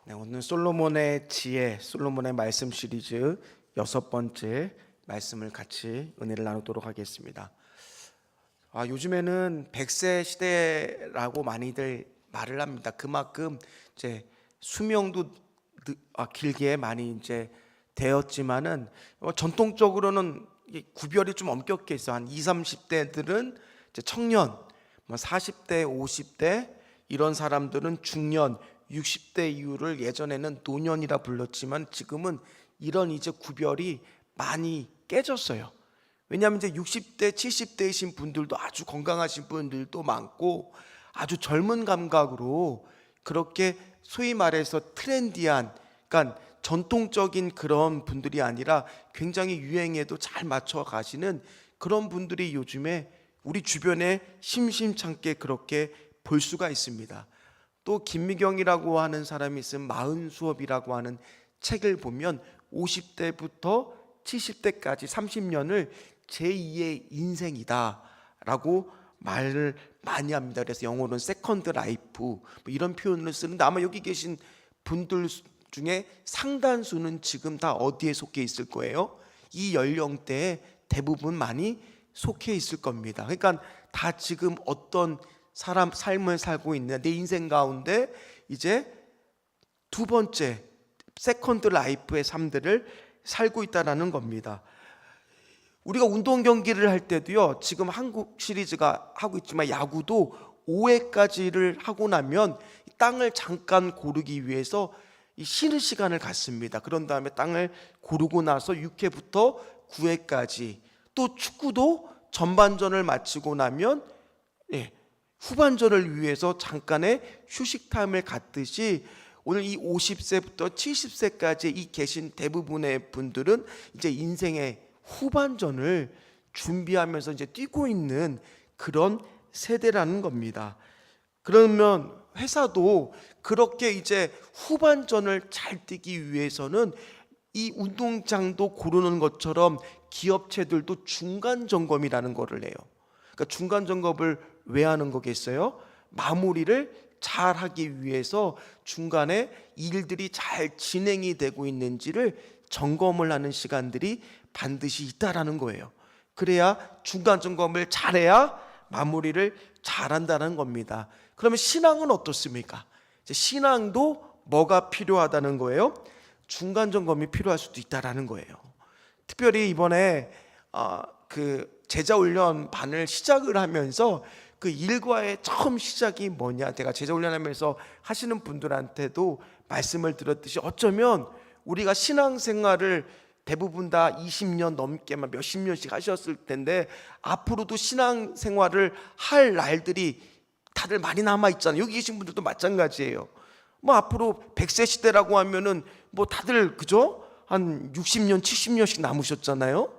네, 오늘 솔로몬의 지혜, 솔로몬의 말씀 시리즈 6번째 말씀을 같이 은혜를 나누도록 하겠습니다. 요즘에는 100세 시대라고 많이들 말을 합니다. 그만큼 이제 수명도 길게 많이 이제 되었지만은 전통적으로는 구별이 좀 엄격해 있어. 한 20, 30대들은 이제 청년, 40대, 50대 이런 사람들은 중년, 60대 이후를 예전에는 노년이라 불렀지만 지금은 이런 이제 구별이 많이 깨졌어요. 왜냐하면 이제 60대, 70대이신 분들도 아주 건강하신 분들도 많고 아주 젊은 감각으로 그렇게 소위 말해서 트렌디한, 그러니까 전통적인 그런 분들이 아니라 굉장히 유행에도 잘 맞춰 가시는 그런 분들이 요즘에 우리 주변에 심심찮게 그렇게 볼 수가 있습니다. 또 김미경이라고 하는 사람이 쓴 마흔 수업이라고 하는 책을 보면 50대부터 70대까지 30년을 제2의 인생이다라고 말을 많이 합니다. 그래서 영어로는 세컨드 라이프 이런 표현을 쓰는데 아마 여기 계신 분들 중에 상당수는 지금 다 어디에 속해 있을 거예요? 이 연령대에 대부분 많이 속해 있을 겁니다. 그러니까 다 지금 어떤 사람 삶을 살고 있는 내 인생 가운데 이제 두 번째 세컨드 라이프의 삶들을 살고 있다라는 겁니다. 우리가 운동 경기를 할 때도요, 지금 한국 시리즈가 하고 있지만 야구도 5회까지를 하고 나면 땅을 잠깐 고르기 위해서 쉬는 시간을 갖습니다. 그런 다음에 땅을 고르고 나서 6회부터 9회까지, 또 축구도 전반전을 마치고 나면 후반전을 위해서 잠깐의 휴식 타임을 갖듯이 오늘 이 50세부터 70세까지 이 계신 대부분의 분들은 이제 인생의 후반전을 준비하면서 이제 뛰고 있는 그런 세대라는 겁니다. 그러면 회사도 그렇게 이제 후반전을 잘 뛰기 위해서는 이 운동장도 고르는 것처럼 기업체들도 중간 점검이라는 거를 해요. 그러니까 중간 점검을 왜 하는 거겠어요? 마무리를 잘 하기 위해서 중간에 일들이 잘 진행이 되고 있는지를 점검을 하는 시간들이 반드시 있다라는 거예요. 그래야 중간 점검을 잘해야 마무리를 잘한다는 겁니다. 그러면 신앙은 어떻습니까? 신앙도 뭐가 필요하다는 거예요? 중간 점검이 필요할 수도 있다라는 거예요. 특별히 이번에 그 제자 훈련 반을 시작을 하면서 그 일과의 처음 시작이 뭐냐, 제가 제자 훈련하면서 하시는 분들한테도 말씀을 드렸듯이 어쩌면 우리가 신앙생활을 대부분 다 20년 넘게만 몇십 년씩 하셨을 텐데 앞으로도 신앙생활을 할 날들이 다들 많이 남아 있잖아요. 여기 계신 분들도 마찬가지예요. 앞으로 100세 시대라고 하면은 다들 그죠? 한 60년, 70년씩 남으셨잖아요.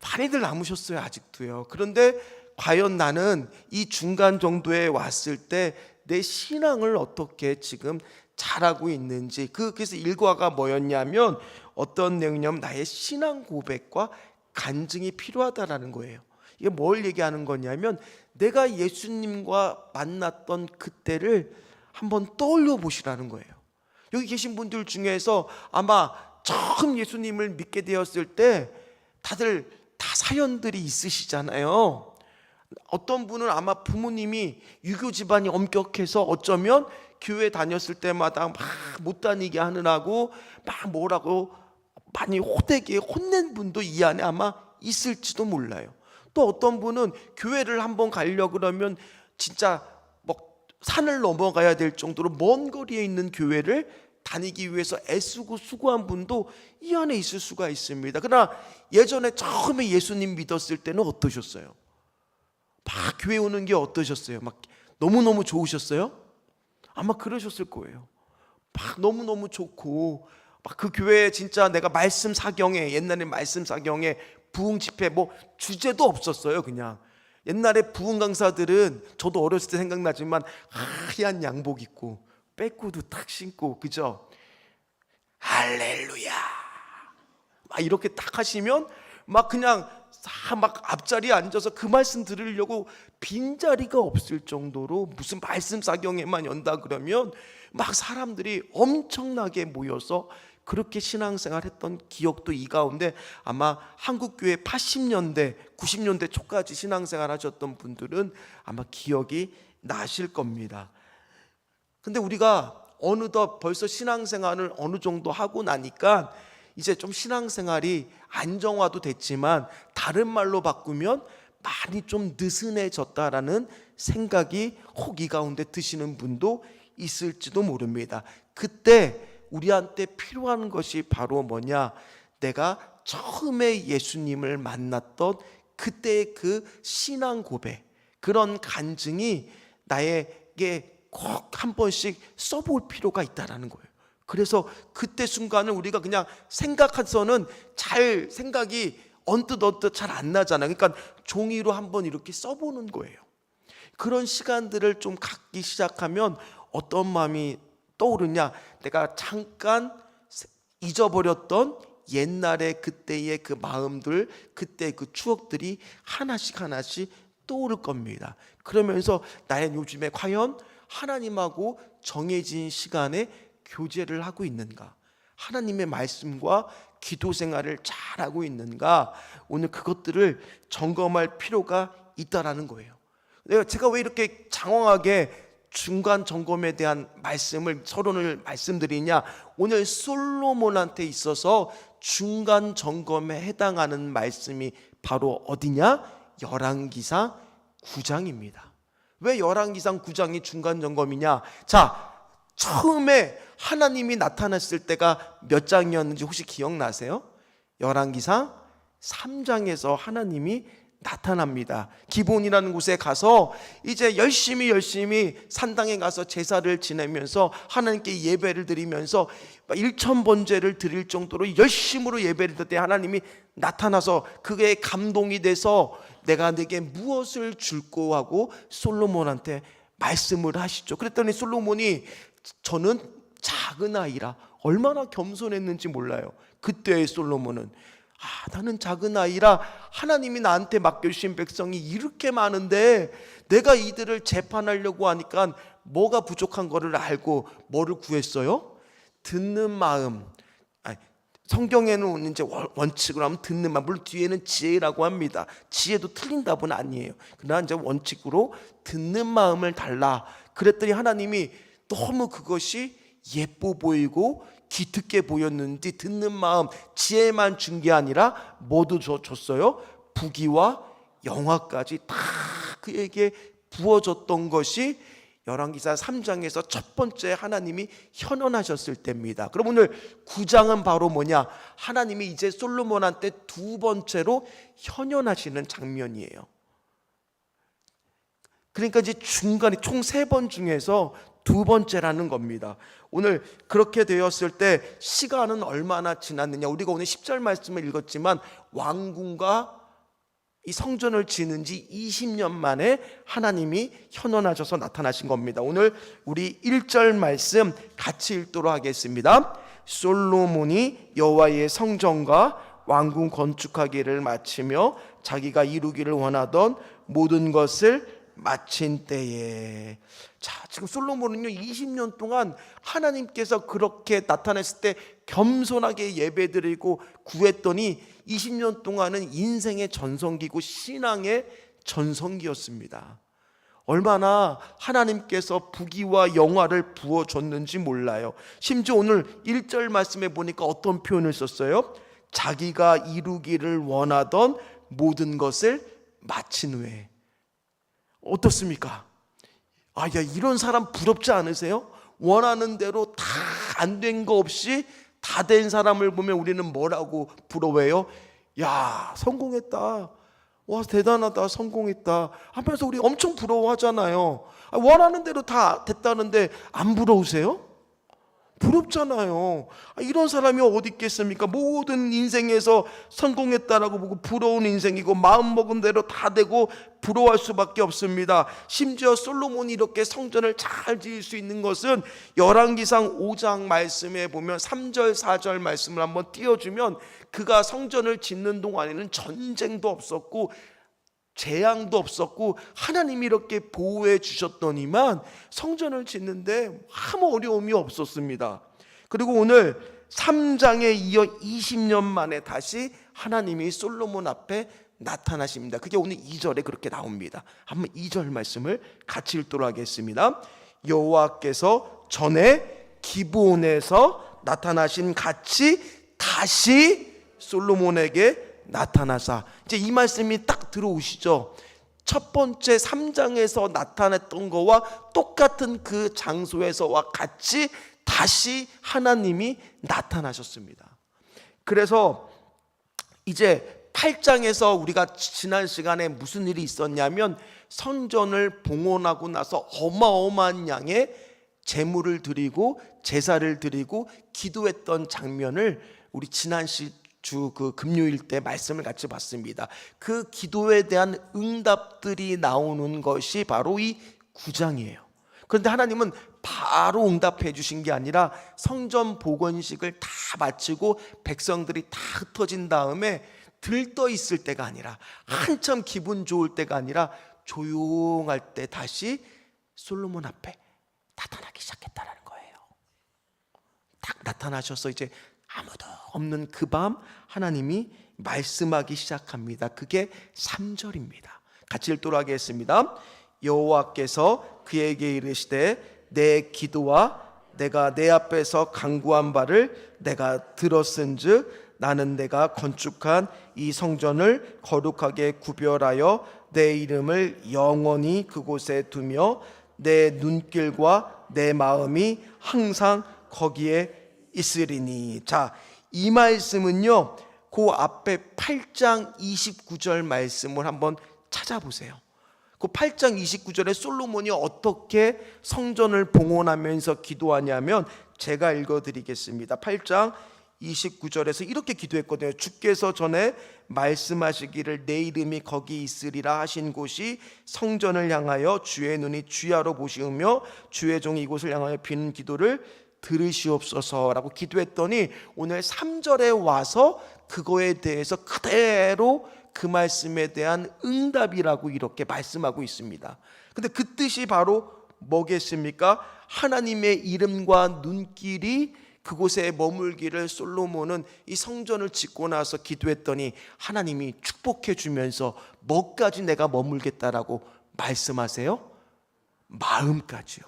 많이들 남으셨어요, 아직도요. 그런데 과연 나는 이 중간 정도에 왔을 때 내 신앙을 어떻게 지금 잘하고 있는지, 그래서 일과가 뭐였냐면 어떤 내용이냐면 나의 신앙 고백과 간증이 필요하다라는 거예요. 이게 뭘 얘기하는 거냐면 내가 예수님과 만났던 그때를 한번 떠올려 보시라는 거예요. 여기 계신 분들 중에서 아마 처음 예수님을 믿게 되었을 때 다들 다 사연들이 있으시잖아요. 어떤 분은 아마 부모님이 유교 집안이 엄격해서 어쩌면 교회 다녔을 때마다 막 못 다니게 하느라고 막 뭐라고 많이 호되게 혼낸 분도 이 안에 아마 있을지도 몰라요. 또 어떤 분은 교회를 한번 가려고 그러면 진짜 산을 넘어가야 될 정도로 먼 거리에 있는 교회를 다니기 위해서 애쓰고 수고한 분도 이 안에 있을 수가 있습니다. 그러나 예전에 처음에 예수님 믿었을 때는 어떠셨어요? 막 교회 오는 게 어떠셨어요? 막 너무너무 좋으셨어요? 아마 그러셨을 거예요. 막 너무너무 좋고 막 그 교회에 진짜 내가 말씀 사경에, 옛날에 말씀 사경에 부흥 집회 주제도 없었어요. 그냥 옛날에 부흥 강사들은 저도 어렸을 때 생각나지만 하얀 양복 입고 빼꾸도 탁 신고, 그죠? 할렐루야 막 이렇게 딱 하시면 막 그냥 막 앞자리에 앉아서 그 말씀 들으려고 빈자리가 없을 정도로, 무슨 말씀 사경에만 연다 그러면 막 사람들이 엄청나게 모여서 그렇게 신앙생활 했던 기억도 이 가운데, 아마 한국교회 80년대 90년대 초까지 신앙생활 하셨던 분들은 아마 기억이 나실 겁니다. 근데 우리가 어느덧 벌써 신앙생활을 어느 정도 하고 나니까 이제 좀 신앙생활이 안정화도 됐지만, 다른 말로 바꾸면 많이 좀 느슨해졌다라는 생각이 혹 이 가운데 드시는 분도 있을지도 모릅니다. 그때 우리한테 필요한 것이 바로 뭐냐? 내가 처음에 예수님을 만났던 그때의 그 신앙 고백, 그런 간증이 나에게 꼭 한 번씩 써볼 필요가 있다라는 거예요. 그래서 그때 순간을 우리가 그냥 생각해서는 잘 생각이 언뜻 잘 안 나잖아요. 그러니까 종이로 한번 이렇게 써보는 거예요. 그런 시간들을 좀 갖기 시작하면 어떤 마음이 떠오르냐? 내가 잠깐 잊어버렸던 옛날의 그때의 그 마음들, 그때 그 추억들이 하나씩 떠오를 겁니다. 그러면서 나의 요즘에 과연 하나님하고 정해진 시간에 교제를 하고 있는가? 하나님의 말씀과 기도 생활을 잘하고 있는가? 오늘 그것들을 점검할 필요가 있다라는 거예요. 제가 왜 이렇게 장황하게 중간 점검에 대한 서론을 말씀드리냐? 오늘 솔로몬한테 있어서 중간 점검에 해당하는 말씀이 바로 어디냐? 열왕기상 9장입니다. 왜 열왕기상 9장이 중간 점검이냐? 자, 처음에 하나님이 나타났을 때가 몇 장이었는지 혹시 기억나세요? 열왕기상 3장에서 하나님이 나타납니다. 기본이라는 곳에 가서 이제 열심히 산당에 가서 제사를 지내면서 하나님께 예배를 드리면서 일천번제를 드릴 정도로 열심으로 예배를 드릴 때 하나님이 나타나서 그게 감동이 돼서 내가 네게 무엇을 줄꼬 하고 솔로몬한테 말씀을 하시죠. 그랬더니 솔로몬이 저는 작은 아이라, 얼마나 겸손했는지 몰라요. 그때의 솔로몬은 나는 작은 아이라 하나님이 나한테 맡겨주신 백성이 이렇게 많은데 내가 이들을 재판하려고 하니까 뭐가 부족한 거를 알고 뭐를 구했어요? 듣는 마음. 성경에는 이제 원칙으로 하면 듣는 마음, 물론 뒤에는 지혜라고 합니다. 지혜도 틀린 답은 아니에요. 그러나 이제 원칙으로 듣는 마음을 달라. 그랬더니 하나님이 너무 그것이 예뻐 보이고 기특해 보였는지 듣는 마음, 지혜만 준 게 아니라 모두 줬어요. 부귀와 영화까지 다 그에게 부어졌던 것이 열왕기상 3장에서 첫 번째 하나님이 현현하셨을 때입니다. 그럼 오늘 9장은 바로 뭐냐? 하나님이 이제 솔로몬한테 두 번째로 현현하시는 장면이에요. 그러니까 이제 중간에 총 3번 중에서 두 번째라는 겁니다. 오늘 그렇게 되었을 때 시간은 얼마나 지났느냐? 우리가 오늘 10절 말씀을 읽었지만 왕궁과 이 성전을 지는 지 20년 만에 하나님이 현현하셔서 나타나신 겁니다. 오늘 우리 1절 말씀 같이 읽도록 하겠습니다. 솔로몬이 여호와의 성전과 왕궁 건축하기를 마치며 자기가 이루기를 원하던 모든 것을 마친 때에. 자, 지금 솔로몬은요 20년 동안 하나님께서 그렇게 나타냈을 때 겸손하게 예배드리고 구했더니 20년 동안은 인생의 전성기고 신앙의 전성기였습니다. 얼마나 하나님께서 부귀와 영화를 부어줬는지 몰라요. 심지어 오늘 1절 말씀에 보니까 어떤 표현을 썼어요? 자기가 이루기를 원하던 모든 것을 마친 후에. 어떻습니까? 이런 사람 부럽지 않으세요? 원하는 대로 다 안 된 거 없이 다 된 사람을 보면 우리는 뭐라고 부러워해요? 야, 성공했다. 와, 대단하다. 성공했다. 하면서 우리 엄청 부러워하잖아요. 원하는 대로 다 됐다는데 안 부러우세요? 부럽잖아요. 이런 사람이 어디 있겠습니까? 모든 인생에서 성공했다라고 보고 부러운 인생이고 마음먹은 대로 다 되고 부러워할 수밖에 없습니다. 심지어 솔로몬이 이렇게 성전을 잘 지을 수 있는 것은 열왕기상 5장 말씀에 보면 3절 4절 말씀을 한번 띄워주면, 그가 성전을 짓는 동안에는 전쟁도 없었고 재앙도 없었고 하나님이 이렇게 보호해 주셨더니만 성전을 짓는데 아무 어려움이 없었습니다. 그리고 오늘 3장에 이어 20년 만에 다시 하나님이 솔로몬 앞에 나타나십니다. 그게 오늘 2절에 그렇게 나옵니다. 한번 2절 말씀을 같이 읽도록 하겠습니다. 여호와께서 전에 기브온에서 나타나신 같이 다시 솔로몬에게 나타나사. 이제 이 말씀이 딱 들어오시죠. 첫 번째 3장에서 나타났던 거와 똑같은 그 장소에서와 같이 다시 하나님이 나타나셨습니다. 그래서 이제 8장에서 우리가 지난 시간에 무슨 일이 있었냐면, 성전을 봉헌하고 나서 어마어마한 양의 제물을 드리고 제사를 드리고 기도했던 장면을 우리 지난 주 그 금요일 때 말씀을 같이 봤습니다. 그 기도에 대한 응답들이 나오는 것이 바로 이 9장이에요. 그런데 하나님은 바로 응답해 주신 게 아니라 성전 복원식을 다 마치고 백성들이 다 흩어진 다음에 들떠 있을 때가 아니라, 한참 기분 좋을 때가 아니라 조용할 때 다시 솔로몬 앞에 나타나기 시작했다는 거예요. 딱 나타나셔서 이제 아무도 없는 그 밤 하나님이 말씀하기 시작합니다. 그게 3절입니다. 같이 읽도록 하겠습니다. 여호와께서 그에게 이르시되 내 기도와 내가 내 앞에서 간구한 바를 내가 들었은즉 나는 내가 건축한 이 성전을 거룩하게 구별하여 내 이름을 영원히 그곳에 두며 내 눈길과 내 마음이 항상 거기에 있으리니. 자, 이 말씀은요, 그 앞에 8장 29절 말씀을 한번 찾아보세요. 그 8장 29절에 솔로몬이 어떻게 성전을 봉헌하면서 기도하냐면, 제가 읽어드리겠습니다. 8장 29절에서 이렇게 기도했거든요. 주께서 전에 말씀하시기를 내 이름이 거기 있으리라 하신 곳이 성전을 향하여 주의 눈이 주야로 보시며 주의 종이 이곳을 향하여 비는 기도를 들으시옵소서라고 기도했더니 오늘 3절에 와서 그거에 대해서 그대로 그 말씀에 대한 응답이라고 이렇게 말씀하고 있습니다. 근데 그 뜻이 바로 뭐겠습니까? 하나님의 이름과 눈길이 그곳에 머물기를 솔로몬은 이 성전을 짓고 나서 기도했더니 하나님이 축복해 주면서 뭐까지 내가 머물겠다라고 말씀하세요? 마음까지요.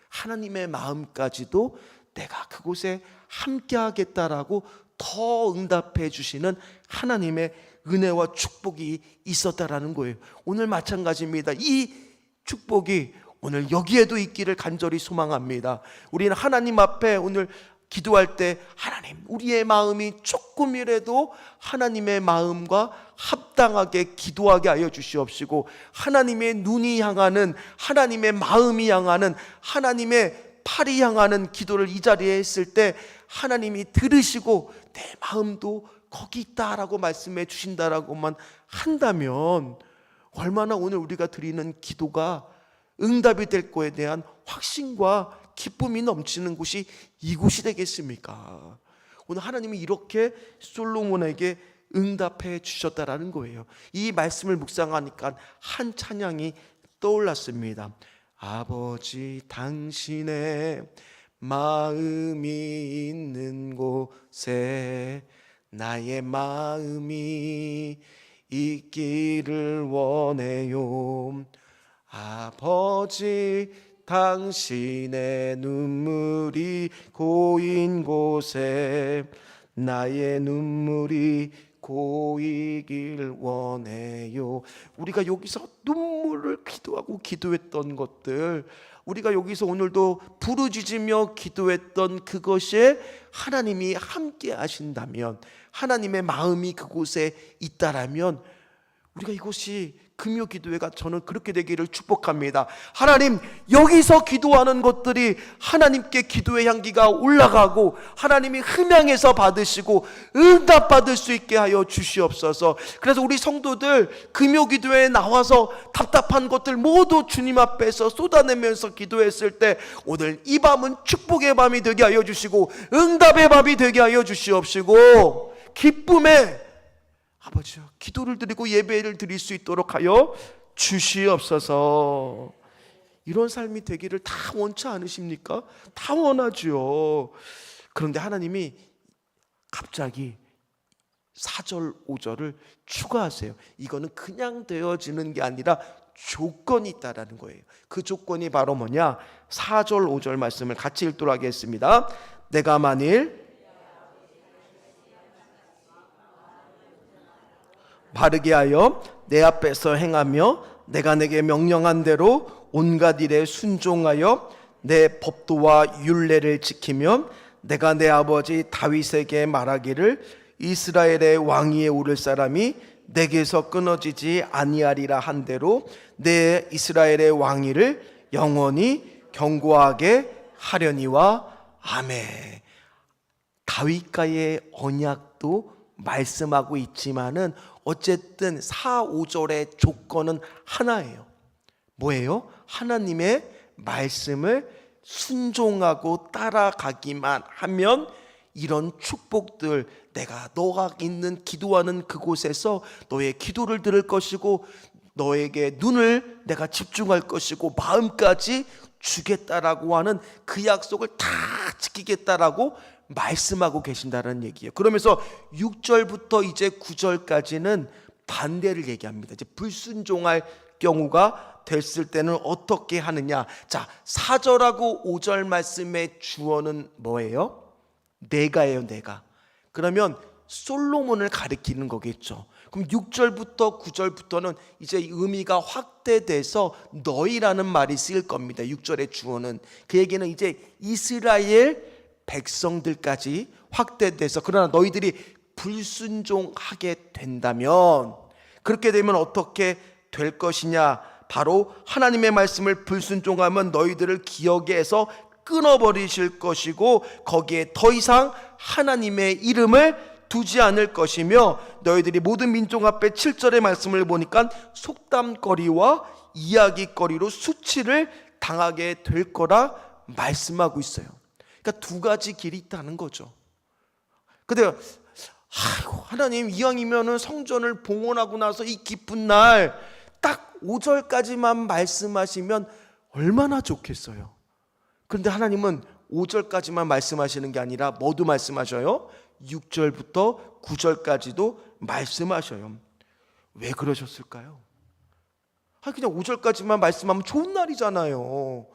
하나님의 마음까지도 내가 그곳에 함께 하겠다라고 더 응답해 주시는 하나님의 은혜와 축복이 있었다라는 거예요. 오늘 마찬가지입니다. 이 축복이 오늘 여기에도 있기를 간절히 소망합니다. 우리는 하나님 앞에 오늘 기도할 때 하나님, 우리의 마음이 조금이라도 하나님의 마음과 합당하게 기도하게 하여 주시옵시고, 하나님의 눈이 향하는, 하나님의 마음이 향하는, 하나님의 팔이 향하는 기도를 이 자리에 했을 때 하나님이 들으시고 내 마음도 거기 있다라고 말씀해 주신다라고만 한다면 얼마나 오늘 우리가 드리는 기도가 응답이 될 거에 대한 확신과 기쁨이 넘치는 곳이 이곳이 되겠습니까? 오늘 하나님이 이렇게 솔로몬에게 응답해 주셨다라는 거예요. 이 말씀을 묵상하니까 한 찬양이 떠올랐습니다. 아버지, 당신의 마음이 있는 곳에 나의 마음이 있기를 원해요. 아버지, 당신의 눈물이 고인 곳에 나의 눈물이 고이길 원해요. 우리가 여기서 눈물을 기도하고 기도했던 것들, 우리가 여기서 오늘도 부르짖으며 기도했던 그것에 하나님이 함께 하신다면, 하나님의 마음이 그곳에 있다라면 우리가 이곳이 금요 기도회가 저는 그렇게 되기를 축복합니다. 하나님, 여기서 기도하는 것들이 하나님께 기도의 향기가 올라가고 하나님이 흠양해서 받으시고 응답받을 수 있게 하여 주시옵소서. 그래서 우리 성도들 금요 기도회에 나와서 답답한 것들 모두 주님 앞에서 쏟아내면서 기도했을 때 오늘 이 밤은 축복의 밤이 되게 하여 주시고 응답의 밤이 되게 하여 주시옵시고 기쁨의 아버지요, 기도를 드리고 예배를 드릴 수 있도록 하여 주시옵소서. 이런 삶이 되기를 다 원치 않으십니까? 다 원하죠. 그런데 하나님이 갑자기 4절 5절을 추가하세요. 이거는 그냥 되어지는 게 아니라 조건이 있다라는 거예요. 그 조건이 바로 뭐냐? 4절 5절 말씀을 같이 읽도록 하겠습니다. 내가 만일 바르게 하여 내 앞에서 행하며 내가 내게 명령한 대로 온갖 일에 순종하여 내 법도와 율례를 지키면 내가 내 아버지 다윗에게 말하기를 이스라엘의 왕위에 오를 사람이 내게서 끊어지지 아니하리라 한 대로 내 이스라엘의 왕위를 영원히 견고하게 하려니와. 아멘. 다윗과의 언약도 말씀하고 있지만은 어쨌든 4, 5절의 조건은 하나예요. 뭐예요? 하나님의 말씀을 순종하고 따라가기만 하면 이런 축복들, 내가 너가 있는 기도하는 그곳에서 너의 기도를 들을 것이고 너에게 눈을 내가 집중할 것이고 마음까지 주겠다라고 하는 그 약속을 다 지키겠다라고 말씀하고 계신다는 얘기예요. 그러면서 6절부터 이제 9절까지는 반대를 얘기합니다. 이제 불순종할 경우가 됐을 때는 어떻게 하느냐. 자, 4절하고 5절 말씀의 주어는 뭐예요? 내가예요, 내가. 그러면 솔로몬을 가리키는 거겠죠. 그럼 6절부터 9절부터는 이제 의미가 확대돼서 너희라는 말이 쓰일 겁니다. 6절의 주어는. 그 얘기는 이제 이스라엘 백성들까지 확대돼서, 그러나 너희들이 불순종하게 된다면, 그렇게 되면 어떻게 될 것이냐. 바로 하나님의 말씀을 불순종하면 너희들을 기억에서 끊어버리실 것이고 거기에 더 이상 하나님의 이름을 두지 않을 것이며 너희들이 모든 민족 앞에 7절의 말씀을 보니까 속담거리와 이야기거리로 수치를 당하게 될 거라 말씀하고 있어요. 그러니까 두 가지 길이 있다는 거죠. 근데 하나님, 이왕이면은 성전을 봉헌하고 나서 이 기쁜 날 딱 5절까지만 말씀하시면 얼마나 좋겠어요. 그런데 하나님은 5절까지만 말씀하시는 게 아니라 뭐도 말씀하셔요? 6절부터 9절까지도 말씀하셔요. 왜 그러셨을까요? 그냥 5절까지만 말씀하면 좋은 날이잖아요.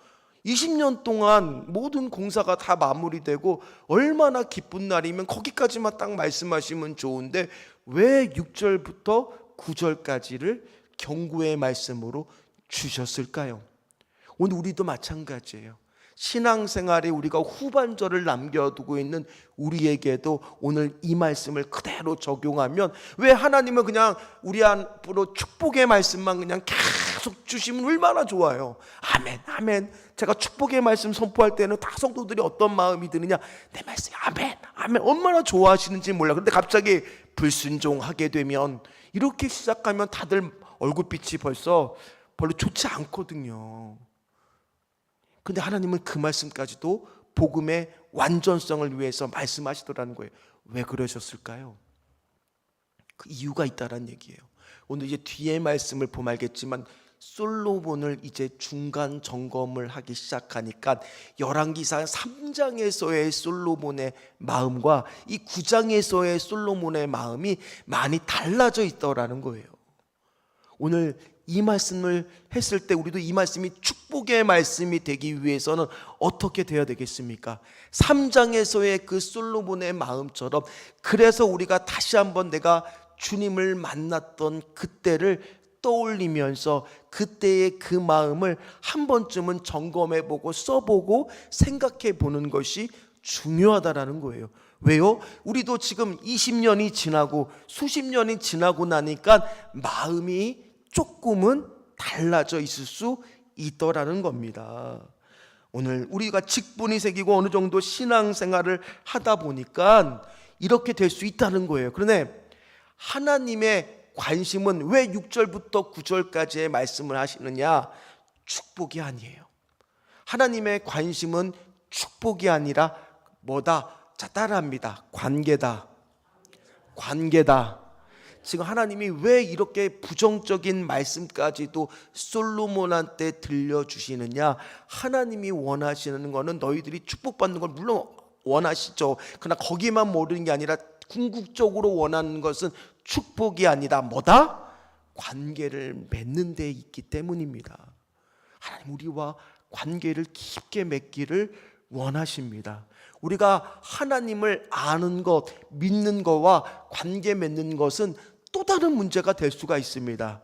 20년 동안 모든 공사가 다 마무리되고 얼마나 기쁜 날이면 거기까지만 딱 말씀하시면 좋은데 왜 6절부터 9절까지를 경고의 말씀으로 주셨을까요? 오늘 우리도 마찬가지예요. 신앙생활에 우리가 후반절을 남겨두고 있는 우리에게도 오늘 이 말씀을 그대로 적용하면, 왜 하나님은 그냥 우리 앞으로 축복의 말씀만 그냥 계속 주시면 얼마나 좋아요. 아멘, 아멘. 제가 축복의 말씀 선포할 때는 다 성도들이 어떤 마음이 드느냐, 내 말씀 아멘, 아멘, 얼마나 좋아하시는지 몰라. 그런데 갑자기 불순종하게 되면, 이렇게 시작하면 다들 얼굴빛이 벌써 별로 좋지 않거든요. 근데 하나님은 그 말씀까지도 복음의 완전성을 위해서 말씀하시더라는 거예요. 왜 그러셨을까요? 그 이유가 있다는 얘기예요. 오늘 이제 뒤에 말씀을 보면 알겠지만 솔로몬을 이제 중간 점검을 하기 시작하니까 열왕기상 3장에서의 솔로몬의 마음과 이 9장에서의 솔로몬의 마음이 많이 달라져 있더라는 거예요. 오늘 이 말씀을 했을 때 우리도 이 말씀이 축복의 말씀이 되기 위해서는 어떻게 되어야 되겠습니까? 3장에서의 그 솔로몬의 마음처럼, 그래서 우리가 다시 한번 내가 주님을 만났던 그때를 떠올리면서 그때의 그 마음을 한 번쯤은 점검해보고 써보고 생각해보는 것이 중요하다라는 거예요. 왜요? 우리도 지금 20년이 지나고 수십 년이 지나고 나니까 마음이 조금은 달라져 있을 수 있더라는 겁니다. 오늘 우리가 직분이 생기고 어느 정도 신앙생활을 하다 보니까 이렇게 될 수 있다는 거예요. 그런데 하나님의 관심은 왜 6절부터 9절까지의 말씀을 하시느냐? 축복이 아니에요. 하나님의 관심은 축복이 아니라 뭐다? 자, 따라합니다. 관계다. 관계다. 지금 하나님이 왜 이렇게 부정적인 말씀까지도 솔로몬한테 들려주시느냐? 하나님이 원하시는 거는 너희들이 축복받는 걸 물론 원하시죠. 그러나 거기만 모르는 게 아니라 궁극적으로 원하는 것은 축복이 아니라 뭐다? 관계를 맺는 데 있기 때문입니다. 하나님 우리와 관계를 깊게 맺기를 원하십니다. 우리가 하나님을 아는 것, 믿는 것과 관계 맺는 것은 또 다른 문제가 될 수가 있습니다.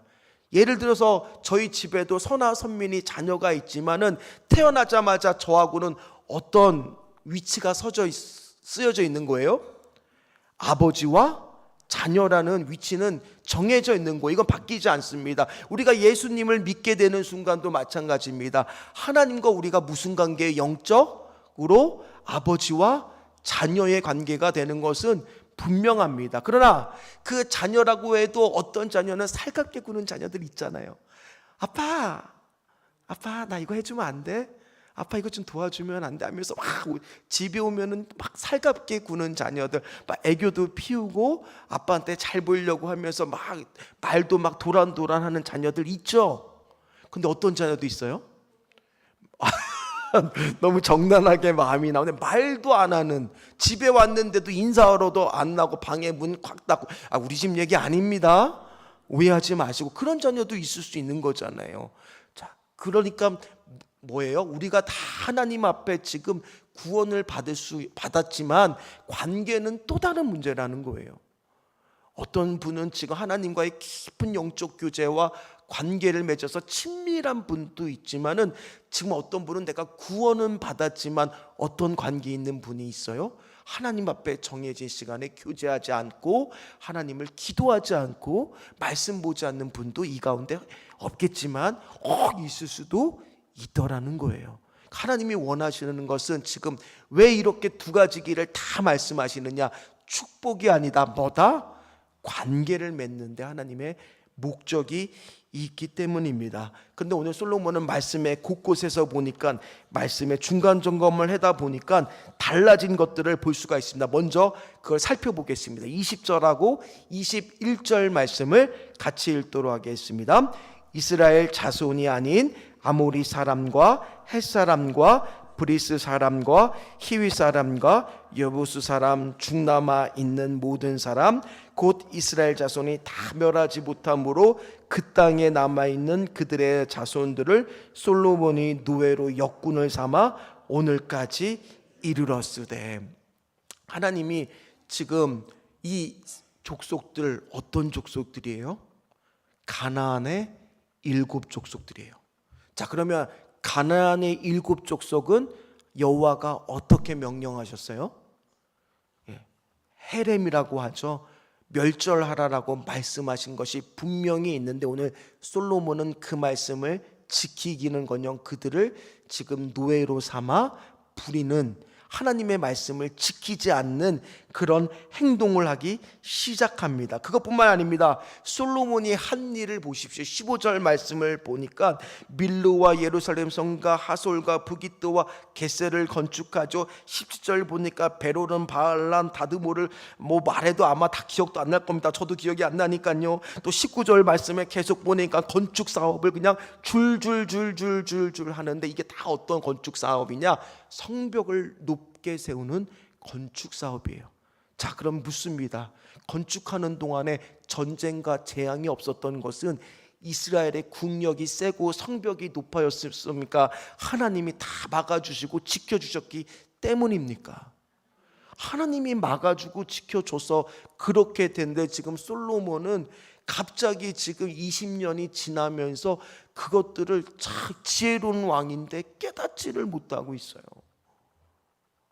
예를 들어서 저희 집에도 선아 선민이 자녀가 있지만은 태어나자마자 저하고는 어떤 위치가 쓰여져 있는 거예요? 아버지와 자녀라는 위치는 정해져 있는 거예요. 이건 바뀌지 않습니다. 우리가 예수님을 믿게 되는 순간도 마찬가지입니다. 하나님과 우리가 무슨 관계에 영적으로 아버지와 자녀의 관계가 되는 것은 분명합니다. 그러나 그 자녀라고 해도 어떤 자녀는 살갑게 구는 자녀들 있잖아요. 아빠 나 이거 해주면 안 돼? 아빠 이거 좀 도와주면 안 돼? 하면서 막 집에 오면은 막 살갑게 구는 자녀들, 막 애교도 피우고 아빠한테 잘 보이려고 하면서 막 말도 막 도란도란하는 자녀들 있죠. 근데 어떤 자녀도 있어요? 너무 정난하게 마음이 나오는데 말도 안 하는, 집에 왔는데도 인사하러도 안 나고 방에 문 콱 닫고, 우리 집 얘기 아닙니다. 오해하지 마시고. 그런 자녀도 있을 수 있는 거잖아요. 자, 그러니까 뭐예요? 우리가 다 하나님 앞에 지금 구원을 받았지만 관계는 또 다른 문제라는 거예요. 어떤 분은 지금 하나님과의 깊은 영적 교제와 관계를 맺어서 친밀한 분도 있지만은 지금 어떤 분은 내가 구원은 받았지만 어떤 관계에 있는 분이 있어요? 하나님 앞에 정해진 시간에 교제하지 않고 하나님을 기도하지 않고 말씀 보지 않는 분도 이 가운데 없겠지만 있을 수도 있더라는 거예요. 하나님이 원하시는 것은 지금 왜 이렇게 두 가지 길을 다 말씀하시느냐? 축복이 아니다. 뭐다? 관계를 맺는데 하나님의 목적이 있기 때문입니다. 그런데 오늘 솔로몬은 말씀의 곳곳에서 보니까 말씀의 중간 점검을 하다 보니까 달라진 것들을 볼 수가 있습니다. 먼저 그걸 살펴보겠습니다. 20절하고 21절 말씀을 같이 읽도록 하겠습니다. 이스라엘 자손이 아닌 아모리 사람과 헷 사람과 브리스 사람과 히위 사람과 여부스 사람 중남아 있는 모든 사람 곧 이스라엘 자손이 다 멸하지 못함으로 그 땅에 남아있는 그들의 자손들을 솔로몬이 노예로 역군을 삼아 오늘까지 이르렀으되. 하나님이 지금 이 족속들 어떤 족속들이에요? 가나안의 7 족속들이에요. 자, 그러면 가나안의 7 족속은 여호와가 어떻게 명령하셨어요? 헤렘이라고 하죠. 멸절하라라고 말씀하신 것이 분명히 있는데 오늘 솔로몬은 그 말씀을 지키기는커녕 그들을 지금 노예로 삼아 부리는, 하나님의 말씀을 지키지 않는 그런 행동을 하기 시작합니다. 그것뿐만 아닙니다. 솔로몬이 한 일을 보십시오. 15절 말씀을 보니까 밀로와 예루살렘 성과 하솔과 부깃도와 겟셀을 건축하죠. 17절 보니까 베로는 바알란 다드모를 말해도 아마 다 기억도 안 날 겁니다. 저도 기억이 안 나니까요. 또 19절 말씀에 계속 보니까 건축 사업을 그냥 줄줄줄줄줄줄 하는데 이게 다 어떤 건축 사업이냐? 성벽을 높게 세우는 건축 사업이에요. 자, 그럼 묻습니다. 건축하는 동안에 전쟁과 재앙이 없었던 것은 이스라엘의 국력이 세고 성벽이 높아졌습니까? 하나님이 다 막아주시고 지켜주셨기 때문입니까? 하나님이 막아주고 지켜줘서 그렇게 된데 지금 솔로몬은 갑자기 지금 20년이 지나면서 그것들을 지혜로운 왕인데 깨닫지를 못하고 있어요.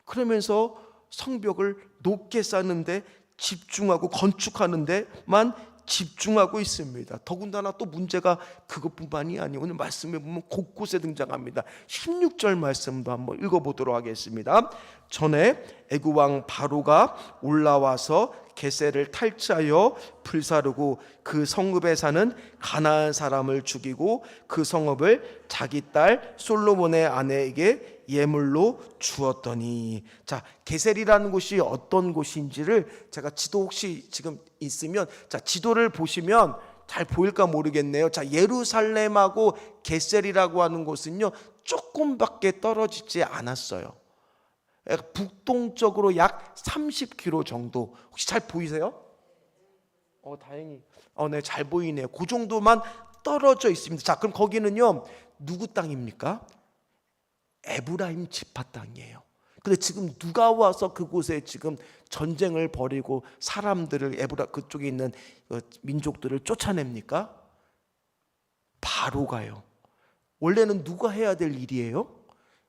그러면서 성벽을 높게 쌓는데 집중하고 건축하는 데만 집중하고 있습니다. 더군다나 또 문제가 그것뿐만이 아니에요. 오늘 말씀에 보면 곳곳에 등장합니다. 16절 말씀도 한번 읽어보도록 하겠습니다. 전에 애굽왕 바로가 올라와서 게셀을 탈취하여 불사르고 그 성읍에 사는 가나안 사람을 죽이고 그 성읍을 자기 딸 솔로몬의 아내에게 예물로 주었더니, 자, 게셀이라는 곳이 어떤 곳인지를 제가 지도 혹시 지금 있으면, 자, 지도를 보시면 잘 보일까 모르겠네요. 자, 예루살렘하고 게셀이라고 하는 곳은요 조금밖에 떨어지지 않았어요. 북동쪽으로 약 30km 정도. 혹시 잘 보이세요? 다행히 네, 잘 보이네요. 그 정도만 떨어져 있습니다. 자, 그럼 거기는요 누구 땅입니까? 에브라임 지파 땅이에요. 근데 지금 누가 와서 그곳에 지금 전쟁을 벌이고 사람들을 그쪽에 있는 민족들을 쫓아냅니까? 바로가요. 원래는 누가 해야 될 일이에요?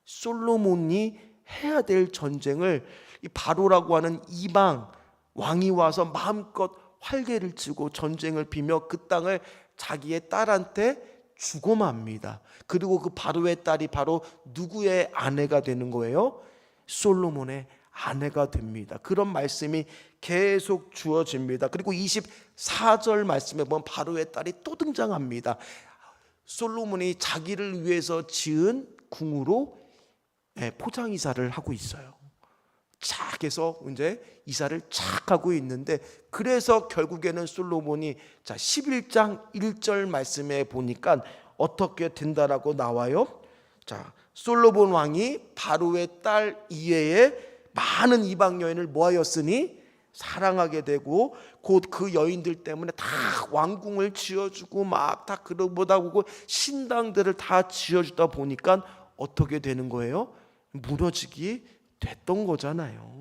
솔로몬이 해야 될 전쟁을 이 바로라고 하는 이방 왕이 와서 마음껏 활개를 치고 전쟁을 피며 그 땅을 자기의 딸한테 주고 맙니다. 그리고 그 바로의 딸이 바로 누구의 아내가 되는 거예요? 솔로몬의 아내가 됩니다. 그런 말씀이 계속 주어집니다. 그리고 24절 말씀에 보면 바로의 딸이 또 등장합니다. 솔로몬이 자기를 위해서 지은 궁으로 포장 이사를 하고 있어요. 착 해서 이제 이사를 착 하고 있는데, 그래서 결국에는 솔로몬이 11장 1절 말씀에 보니까 어떻게 된다라고 나와요. 자, 솔로몬 왕이 바로의 딸 이외에 많은 이방 여인을 모하였으니 사랑하게 되고, 곧 그 여인들 때문에 다 왕궁을 지어주고 막 다 그러보다 보고 신당들을 다 지어주다 보니까 어떻게 되는 거예요? 무너지기 됐던 거잖아요.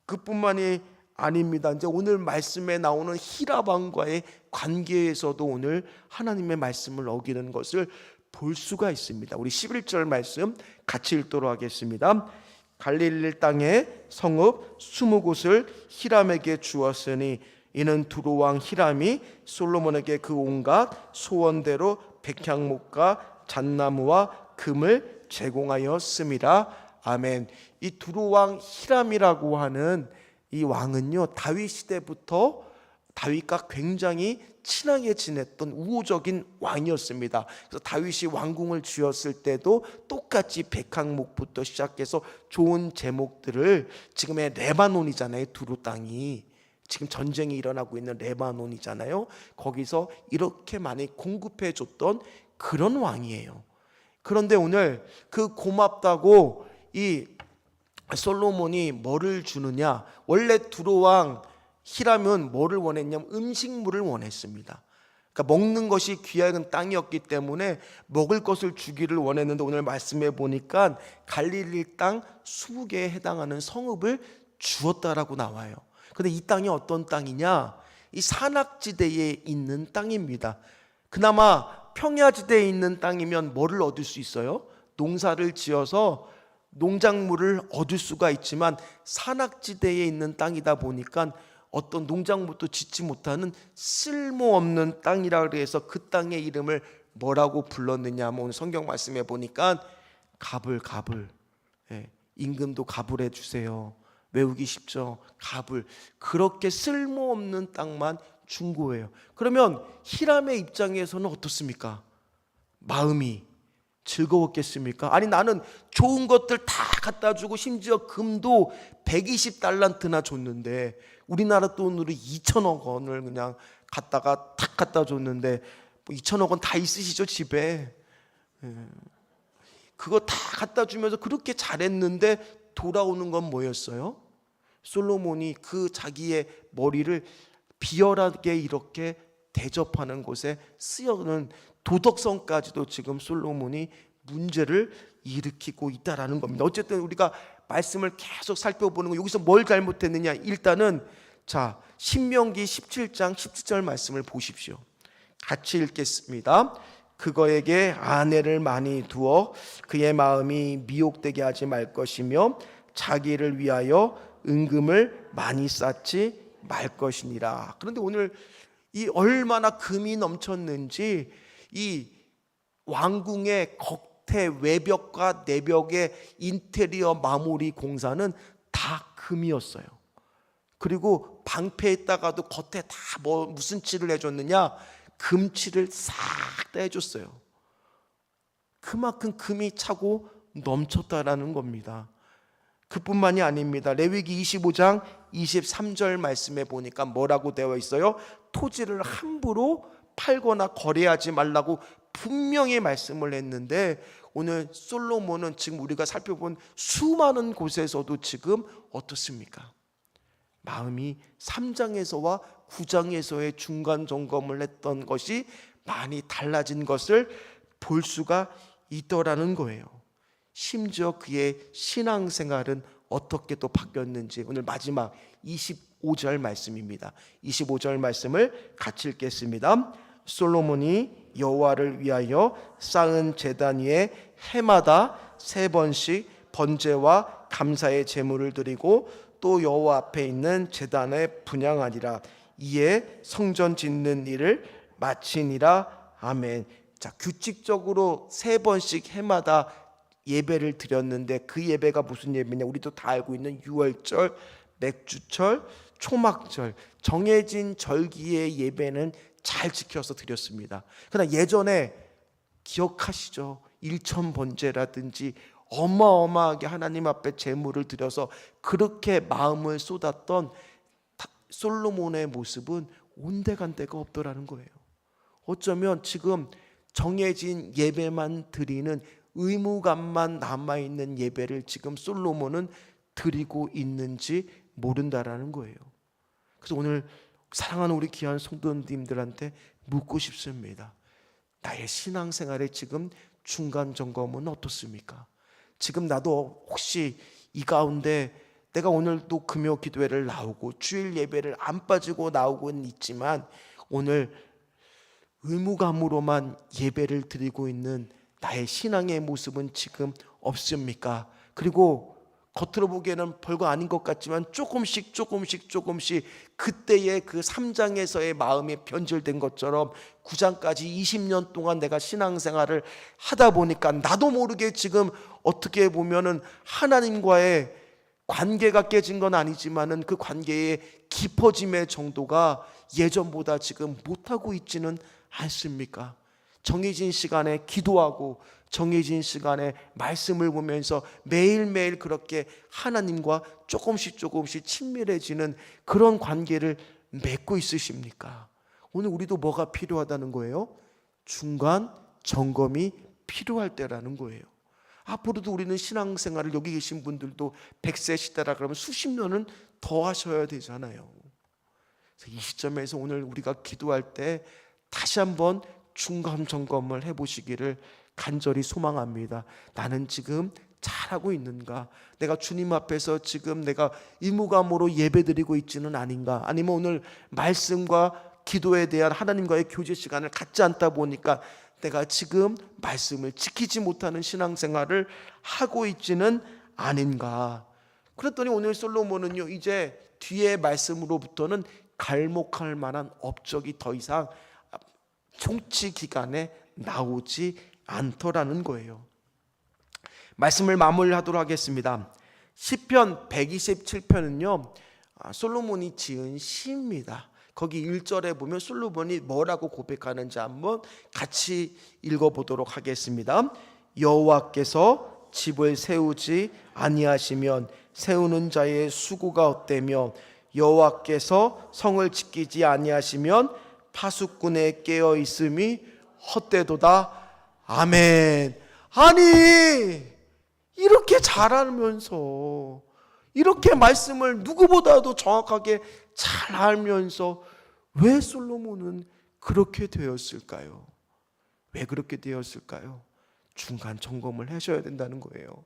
그뿐만이 아닙니다. 이제 오늘 말씀에 나오는 히람 왕과의 관계에서도 오늘 하나님의 말씀을 어기는 것을 볼 수가 있습니다. 우리 11절 말씀 같이 읽도록 하겠습니다. 갈릴리 땅에 성읍 20곳을 히람에게 주었으니 이는 두로 왕 히람이 솔로몬에게 그 온갖 소원대로 백향목과 잣나무와 금을 제공하였습니다. 아멘. 이 두로 왕 히람이라고 하는 이 왕은요 다윗 시대부터 다윗과 굉장히 친하게 지냈던 우호적인 왕이었습니다. 그래서 다윗이 왕궁을 지었을 때도 똑같이 백향목부터 시작해서 좋은 제목들을, 지금의 레바논이잖아요. 두로 땅이 지금 전쟁이 일어나고 있는 레바논이잖아요. 거기서 이렇게 많이 공급해 줬던 그런 왕이에요. 그런데 오늘 그 고맙다고 이 솔로몬이 뭐를 주느냐? 원래 두로 왕 히람은 뭐를 원했냐면 음식물을 원했습니다. 그러니까 먹는 것이 귀한 땅이었기 때문에 먹을 것을 주기를 원했는데, 오늘 말씀해 보니까 갈릴리 땅 20개에 해당하는 성읍을 주었다라고 나와요. 그런데 이 땅이 어떤 땅이냐? 이 산악지대에 있는 땅입니다. 그나마 평야지대에 있는 땅이면 뭐를 얻을 수 있어요? 농사를 지어서 농작물을 얻을 수가 있지만, 산악지대에 있는 땅이다 보니까 어떤 농작물도 짓지 못하는 쓸모없는 땅이라 그래서 그 땅의 이름을 뭐라고 불렀느냐 하면 오늘 성경 말씀에 보니까 가불. 임금도 가불해 주세요. 외우기 쉽죠? 가불. 그렇게 쓸모없는 땅만 준 거예요. 그러면 히람의 입장에서는 어떻습니까? 마음이 즐거웠겠습니까? 아니, 나는 좋은 것들 다 갖다 주고 심지어 금도 120달란트나 줬는데, 우리나라 돈으로 2천억 원을 그냥 갖다가 탁 갖다 줬는데, 뭐 2천억 원 다 있으시죠 집에? 그거 다 갖다 주면서 그렇게 잘했는데 돌아오는 건 뭐였어요? 솔로몬이 그 자기의 머리를 비열하게 이렇게 대접하는 곳에 쓰여는 도덕성까지도 지금 솔로몬이 문제를 일으키고 있다라는 겁니다. 어쨌든 우리가 말씀을 계속 살펴보는 거, 여기서 뭘 잘못했느냐? 일단은 자, 신명기 17장 17절 말씀을 보십시오. 같이 읽겠습니다. 그거에게 아내를 많이 두어 그의 마음이 미혹되게 하지 말 것이며 자기를 위하여 은금을 많이 쌓지 말 것이니라. 그런데 오늘 이 얼마나 금이 넘쳤는지 이 왕궁의 겉에 외벽과 내벽의 인테리어 마무리 공사는 다 금이었어요. 그리고 방패에다가도 겉에 다 무슨 칠을 해줬느냐? 금칠을 싹 다 해줬어요. 그만큼 금이 차고 넘쳤다라는 겁니다. 그뿐만이 아닙니다. 레위기 25장 23절 말씀에 보니까 뭐라고 되어 있어요? 토지를 함부로 팔거나 거래하지 말라고 분명히 말씀을 했는데, 오늘 솔로몬은 지금 우리가 살펴본 수많은 곳에서도 지금 어떻습니까? 마음이 3장에서와 9장에서의 중간 점검을 했던 것이 많이 달라진 것을 볼 수가 있더라는 거예요. 심지어 그의 신앙생활은 어떻게 또 바뀌었는지 오늘 마지막 25절 말씀입니다. 25절 말씀을 같이 읽겠습니다. 솔로몬이 여호와를 위하여 쌓은 제단 위에 해마다 3번씩 번제와 감사의 제물을 드리고 또 여호와 앞에 있는 제단에 분향하리라. 이에 성전 짓는 일을 마치니라. 아멘. 자, 규칙적으로 3번씩 해마다 예배를 드렸는데 그 예배가 무슨 예배냐? 우리도 다 알고 있는 유월절, 맥주철, 초막절, 정해진 절기의 예배는 잘 지켜서 드렸습니다. 그러나 예전에 기억하시죠? 일천 번제라든지 어마어마하게 하나님 앞에 제물을 드려서 그렇게 마음을 쏟았던 솔로몬의 모습은 온데간데가 없더라는 거예요. 어쩌면 지금 정해진 예배만 드리는 의무감만 남아있는 예배를 지금 솔로몬은 드리고 있는지 모른다라는 거예요. 그래서 오늘 사랑하는 우리 귀한 성도님들한테 묻고 싶습니다. 나의 신앙생활에 지금 중간 점검은 어떻습니까? 지금 나도 혹시 이 가운데 내가 오늘도 금요 기도회를 나오고 주일 예배를 안 빠지고 나오고는 있지만 오늘 의무감으로만 예배를 드리고 있는 나의 신앙의 모습은 지금 없습니까? 그리고 겉으로 보기에는 별거 아닌 것 같지만 조금씩 그때의 그 3장에서의 마음이 변질된 것처럼 9장까지 20년 동안 내가 신앙생활을 하다 보니까 나도 모르게 지금 어떻게 보면은 하나님과의 관계가 깨진 건 아니지만은 그 관계의 깊어짐의 정도가 예전보다 지금 못하고 있지는 않습니까? 정해진 시간에 기도하고 정해진 시간에 말씀을 보면서 매일매일 그렇게 하나님과 조금씩 친밀해지는 그런 관계를 맺고 있으십니까? 오늘 우리도 뭐가 필요하다는 거예요? 중간 점검이 필요할 때라는 거예요. 앞으로도 우리는 신앙생활을, 여기 계신 분들도 100세 시대라 그러면 수십 년은 더 하셔야 되잖아요. 그래서 이 시점에서 오늘 우리가 기도할 때 다시 한번 중간 점검을 해보시기를 간절히 소망합니다. 나는 지금 잘하고 있는가? 내가 주님 앞에서 지금 내가 의무감으로 예배드리고 있지는 아닌가? 아니면 오늘 말씀과 기도에 대한 하나님과의 교제 시간을 갖지 않다 보니까 내가 지금 말씀을 지키지 못하는 신앙생활을 하고 있지는 아닌가? 그랬더니 오늘 솔로몬은요, 이제 뒤에 말씀으로부터는 갈목할 만한 업적이 더 이상 통치 기간에 나오지 않더라는 거예요. 말씀을 마무리하도록 하겠습니다. 시편 127편은요 솔로몬이 지은 시입니다. 거기 1절에 보면 솔로몬이 뭐라고 고백하는지 한번 같이 읽어보도록 하겠습니다. 여호와께서 집을 세우지 아니하시면 세우는 자의 수고가 헛되며 여호와께서 성을 지키지 아니하시면 파수꾼의 깨어 있음이 헛되도다. 아멘. 아니, 이렇게 잘하면서, 이렇게 말씀을 누구보다도 정확하게 잘 알면서 왜 솔로몬은 그렇게 되었을까요? 왜 그렇게 되었을까요? 중간 점검을 하셔야 된다는 거예요.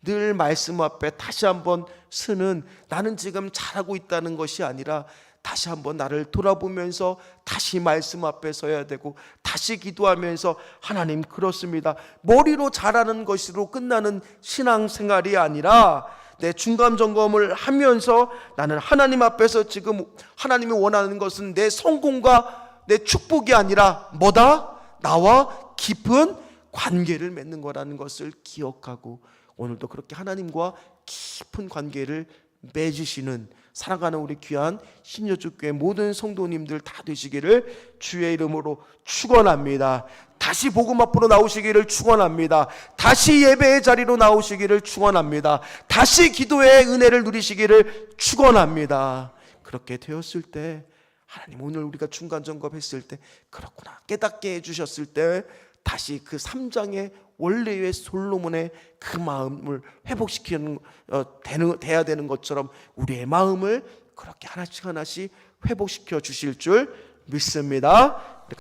늘 말씀 앞에 다시 한번 서는, 나는 지금 잘하고 있다는 것이 아니라 다시 한번 나를 돌아보면서 다시 말씀 앞에 서야 되고, 다시 기도하면서 하나님, 그렇습니다, 머리로 잘하는 것으로 끝나는 신앙생활이 아니라 내 중간 점검을 하면서 나는 하나님 앞에서 지금 하나님이 원하는 것은 내 성공과 내 축복이 아니라 뭐다? 나와 깊은 관계를 맺는 거라는 것을 기억하고 오늘도 그렇게 하나님과 깊은 관계를 맺으시는 사랑하는 우리 귀한 신여주교회 모든 성도님들 다 되시기를 주의 이름으로 축원합니다. 다시 복음 앞으로 나오시기를 축원합니다. 다시 예배의 자리로 나오시기를 축원합니다. 다시 기도의 은혜를 누리시기를 축원합니다. 그렇게 되었을 때 하나님 오늘 우리가 중간 점검했을 때 그렇구나 깨닫게 해주셨을 때 다시 그 3장의 원래의 솔로몬의 그 마음을 회복시키는 돼야 되는 것처럼 우리의 마음을 그렇게 하나씩 하나씩 회복시켜 주실 줄 믿습니다.